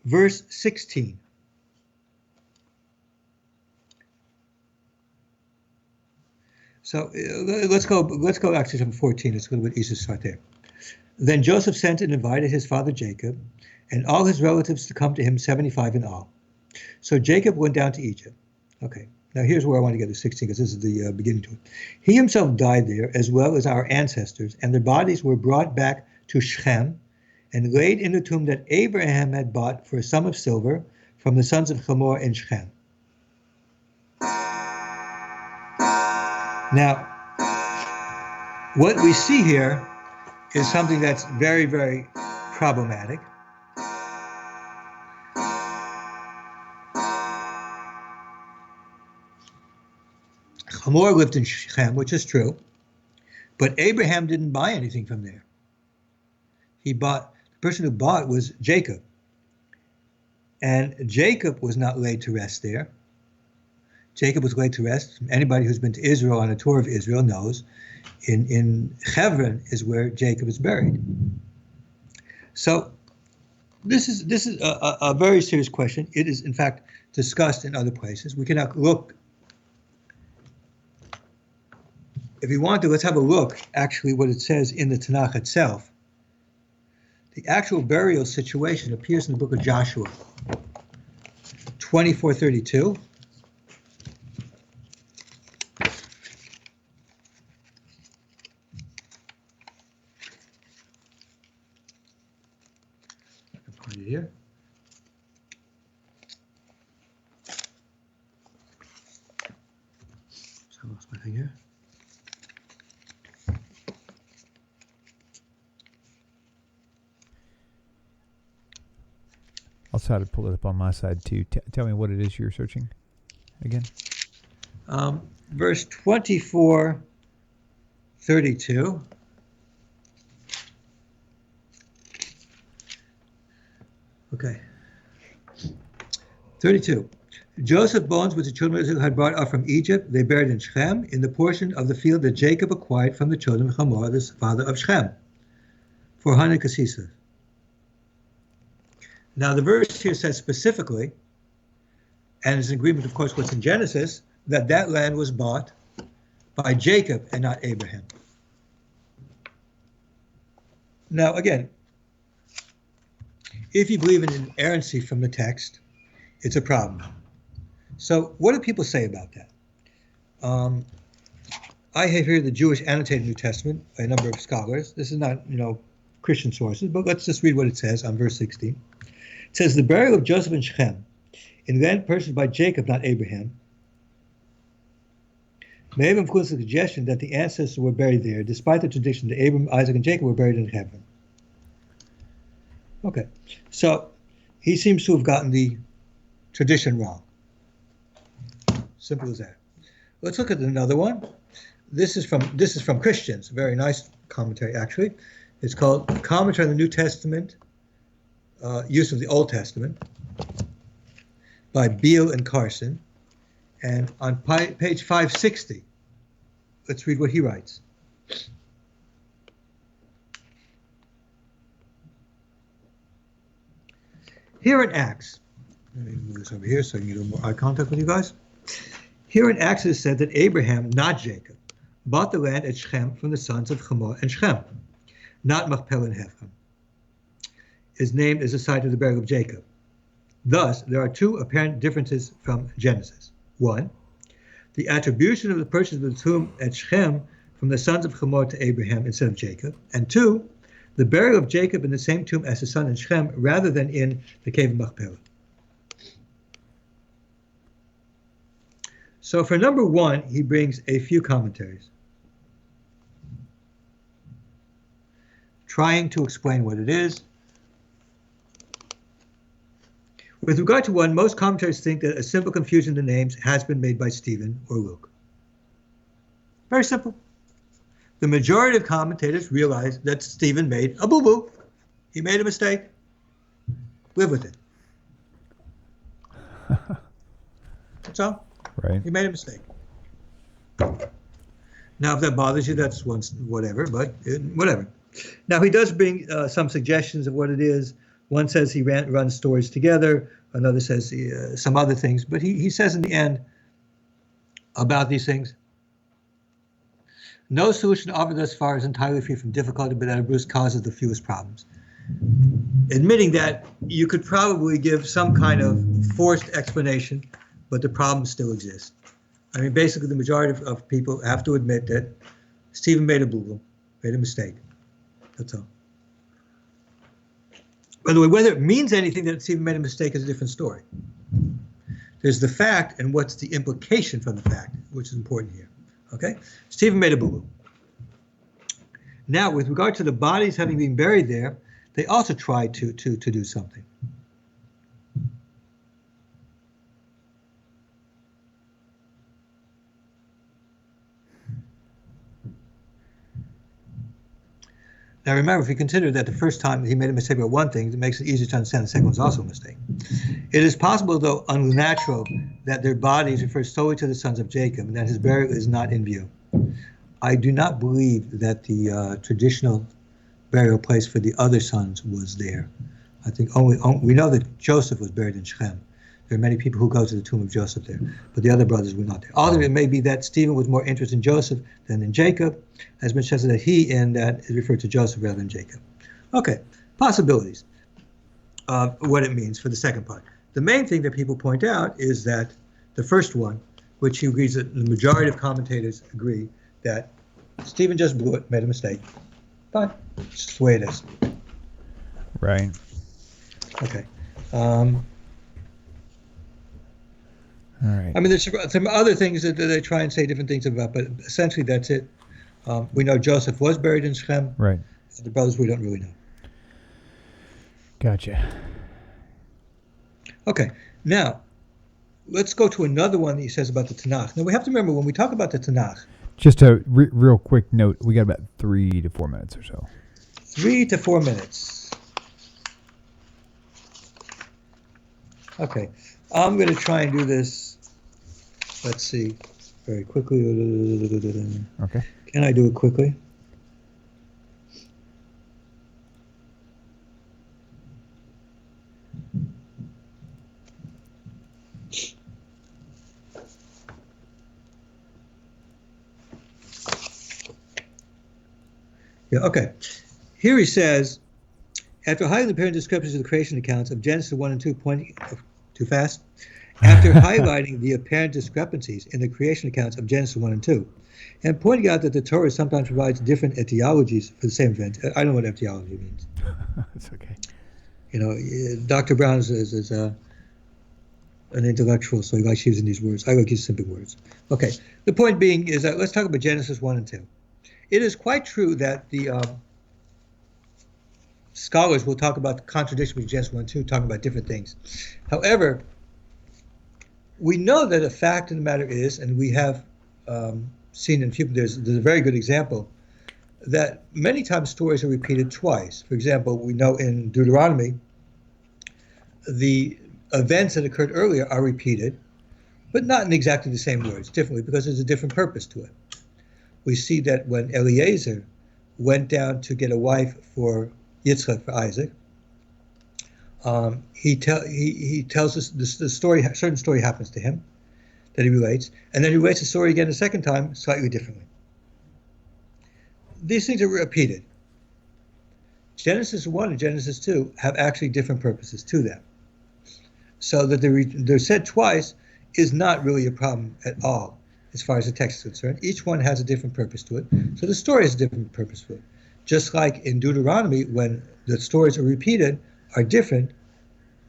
verse 16. So let's go Acts 7, 14. It's a little bit easier to start there. Then Joseph sent and invited his father Jacob and all his relatives to come to him, 75 in all. So Jacob went down to Egypt. Okay, now here's where I want to get to 16, because this is the beginning to it. He himself died there, as well as our ancestors, and their bodies were brought back to Shechem and laid in the tomb that Abraham had bought for a sum of silver from the sons of Hamor in Shechem. Now, what we see here is something that's very, very problematic. Hamor lived in Shechem, which is true, but Abraham didn't buy anything from there. The person who bought was Jacob. And Jacob was not laid to rest there. Jacob was laid to rest. Anybody who's been to Israel on a tour of Israel knows in Hebron is where Jacob is buried. So this is a very serious question. It is, in fact, discussed in other places. We cannot look. If you want to, let's have a look, actually, what it says in the Tanakh itself. The actual burial situation appears in the book of Joshua, 24:32. I can find it here. So I lost my thing here. I'll try to pull it up on my side too. Tell me what it is you're searching again. Verse 24:32. Okay. 32. Joseph's bones, which the children of Israel had brought up from Egypt, they buried in Shechem, in the portion of the field that Jacob acquired from the children of Hamor, the father of Shechem, 400 kasisas. Now, the verse here says specifically, and it's in agreement, of course, what's in Genesis, that that land was bought by Jacob and not Abraham. Now, again, if you believe in inerrancy from the text, it's a problem. So what do people say about that? I have here the Jewish Annotated New Testament by a number of scholars. This is not, Christian sources, but let's just read what it says on verse 16. It says, the burial of Joseph in Shechem, in land purchased by Jacob, not Abraham, may have influenced the suggestion that the ancestors were buried there, despite the tradition that Abraham, Isaac, and Jacob were buried in Hebron. Okay, so he seems to have gotten the tradition wrong. Simple as that. Let's look at another one. This is from Christians. A very nice commentary, actually. It's called Commentary on the New Testament, Use of the Old Testament, by Beale and Carson. And on page 560, let's read what he writes. Here in Acts, let me move this over here so I can get a little more eye contact with you guys. Here in Acts it is said that Abraham, not Jacob, bought the land at Shechem from the sons of Hamor and Shechem, not Machpelah and Hebron. Is named as the site of the burial of Jacob. Thus, there are two apparent differences from Genesis. One, the attribution of the purchase of the tomb at Shechem from the sons of Hamor to Abraham instead of Jacob. And two, the burial of Jacob in the same tomb as his son in Shechem rather than in the cave of Machpelah. So for number one, he brings a few commentaries, trying to explain what it is. With regard to one, most commentators think that a simple confusion in the names has been made by Stephen or Luke. Very simple. The majority of commentators realize that Stephen made a boo-boo. He made a mistake. Live with it. That's all. Right. He made a mistake. Now, if that bothers you, that's whatever, but whatever. Now, he does bring some suggestions of what it is. One says he runs stories together. Another says some other things. But he says in the end about these things, no solution offered thus far is entirely free from difficulty, but that it Bruce causes the fewest problems. Admitting that you could probably give some kind of forced explanation, but the problems still exist. I mean, basically, the majority of people have to admit that Stephen made a boo-boo, made a mistake. That's all. By the way, whether it means anything that Stephen made a mistake is a different story. There's the fact and what's the implication from the fact, which is important here. Okay? Stephen made a boo-boo. Now, with regard to the bodies having been buried there, they also tried to do something. Now remember, if you consider that the first time he made a mistake about one thing, it makes it easier to understand the second one's also a mistake. It is possible, though unnatural, that their bodies refer solely to the sons of Jacob and that his burial is not in view. I do not believe that the traditional burial place for the other sons was there. I think we know that Joseph was buried in Shechem. There are many people who go to the tomb of Joseph there, but the other brothers were not there. Although it may be that Stephen was more interested in Joseph than in Jacob, as been said that he in that is referred to Joseph rather than Jacob. Okay, possibilities of what it means for the second part. The main thing that people point out is that the first one, which he agrees that the majority of commentators agree that Stephen just blew it, made a mistake. Fine, it's just the way it is. Right. Okay. All right. I mean, there's some other things that they try and say different things about, but essentially that's it. We know Joseph was buried in Shechem. Right. The brothers we don't really know. Gotcha. Okay, now let's go to another one that he says about the Tanakh. Now we have to remember when we talk about the Tanakh. Just a real quick note. We got about 3 to 4 minutes or so. 3 to 4 minutes. Okay, I'm going to try and do this. Let's see, very quickly. Okay. Can I do it quickly? Yeah, okay. Here he says, after highlighting the apparent discrepancies of the creation accounts of Genesis 1 and 2, pointing too fast. After highlighting the apparent discrepancies in the creation accounts of Genesis 1 and 2, and pointing out that the Torah sometimes provides different etiologies for the same event. I don't know what etiology means. That's okay. You know, Dr. Brown is an intellectual, so he likes using these words. I like using simple words. Okay, the point being is that let's talk about Genesis 1 and 2. It is quite true that the scholars will talk about the contradiction between Genesis 1 and 2, talking about different things. However, we know that a fact of the matter is, and we have seen in few, there's a very good example, that many times stories are repeated twice. For example, we know in Deuteronomy, the events that occurred earlier are repeated, but not in exactly the same words, differently, because there's a different purpose to it. We see that when Eliezer went down to get a wife for Yitzchak, for Isaac, he tells us the story. A certain story happens to him that he relates, and then he relates the story again a second time, slightly differently. These things are repeated. Genesis 1 and Genesis 2 have actually different purposes to them. So that they're said twice is not really a problem at all as far as the text is concerned. Each one has a different purpose to it. So the story has a different purpose to it. Just like in Deuteronomy, when the stories are repeated, are different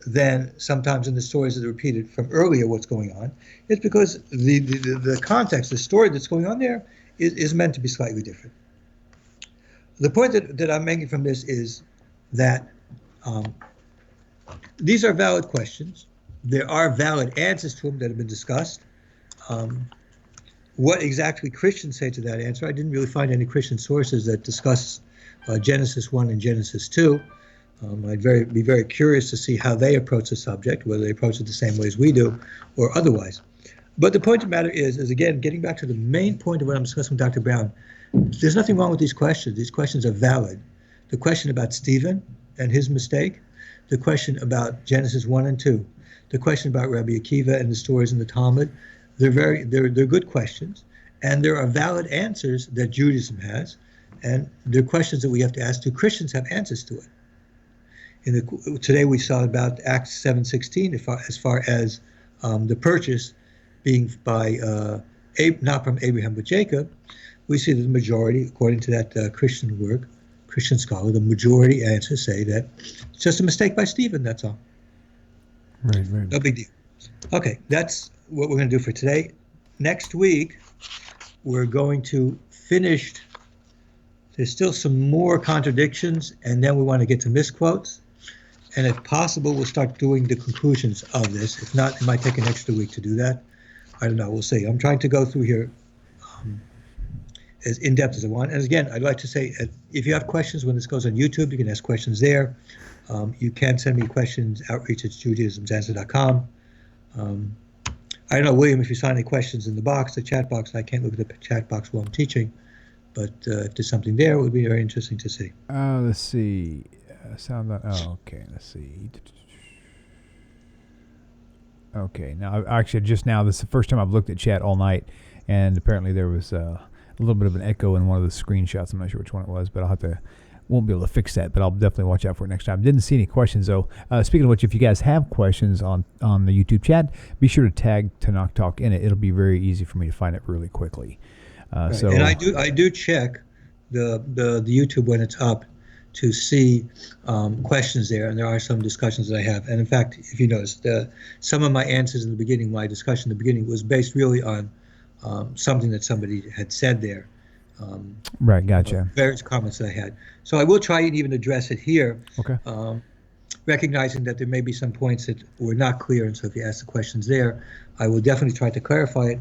than sometimes in the stories that are repeated from earlier what's going on. It's because the context, the story that's going on there is meant to be slightly different. The point that I'm making from this is that these are valid questions. There are valid answers to them that have been discussed. What exactly Christians say to that answer, I didn't really find any Christian sources that discuss Genesis 1 and Genesis 2. I'd be very curious to see how they approach the subject, whether they approach it the same way as we do or otherwise. But the point of the matter is again, getting back to the main point of what I'm discussing with Dr. Brown, there's nothing wrong with these questions. These questions are valid. The question about Stephen and his mistake, the question about Genesis 1 and 2, the question about Rabbi Akiva and the stories in the Talmud, they're good questions, and there are valid answers that Judaism has, and they're questions that we have to ask. Do Christians have answers to it? Today we saw about Acts 7:16 as far as the purchase being by not from Abraham but Jacob. We see that the majority, according to that Christian scholar, the majority answers say that it's just a mistake by Stephen. That's all. Right. No big deal. Okay, that's what we're going to do for today. Next week, we're going to finish. There's still some more contradictions, and then we want to get to misquotes. And if possible, we'll start doing the conclusions of this. If not, it might take an extra week to do that. I don't know. We'll see. I'm trying to go through here as in-depth as I want. And again, I'd like to say, if you have questions when this goes on YouTube, you can ask questions there. You can send me questions, outreach@judaismsanswer.com. I don't know, William, if you saw any questions in the chat box. I can't look at the chat box while I'm teaching. But if there's something there, it would be very interesting to see. Let's see. Okay. Let's see. Okay. Now, actually, just now, this is the first time I've looked at chat all night, and apparently there was a little bit of an echo in one of the screenshots. I'm not sure which one it was, but won't be able to fix that, but I'll definitely watch out for it next time. Didn't see any questions, though. Speaking of which, if you guys have questions on the YouTube chat, be sure to tag Tanakh Talk in it. It'll be very easy for me to find it really quickly. Right. And I do check the YouTube when it's up to see questions there, and there are some discussions that I have. And in fact, if you notice, some of my answers in the beginning, my discussion in the beginning, was based really on something that somebody had said there. Right, gotcha. Various comments that I had. So I will try and even address it here, okay. Recognizing that there may be some points that were not clear, and so if you ask the questions there, I will definitely try to clarify it,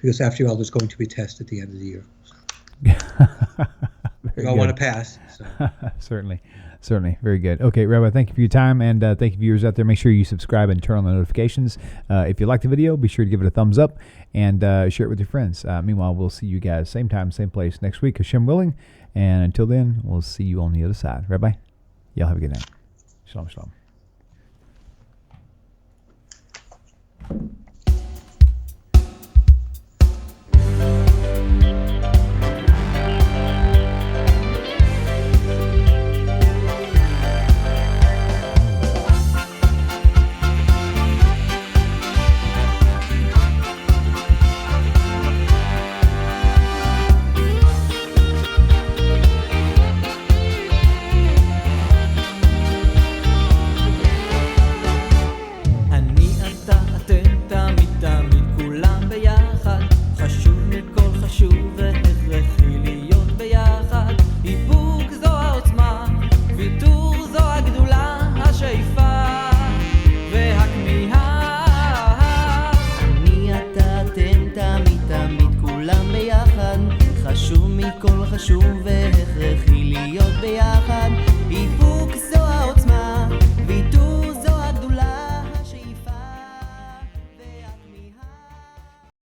because after all, there's going to be a test at the end of the year. You all want to pass. So. Certainly. Very good. Okay, Rabbi, thank you for your time, and thank you, viewers out there. Make sure you subscribe and turn on the notifications. If you like the video, be sure to give it a thumbs up and share it with your friends. Meanwhile, we'll see you guys same time, same place next week, Hashem willing. And until then, we'll see you on the other side. Rabbi, y'all have a good night. Shalom, shalom. חשוב מכל חשוב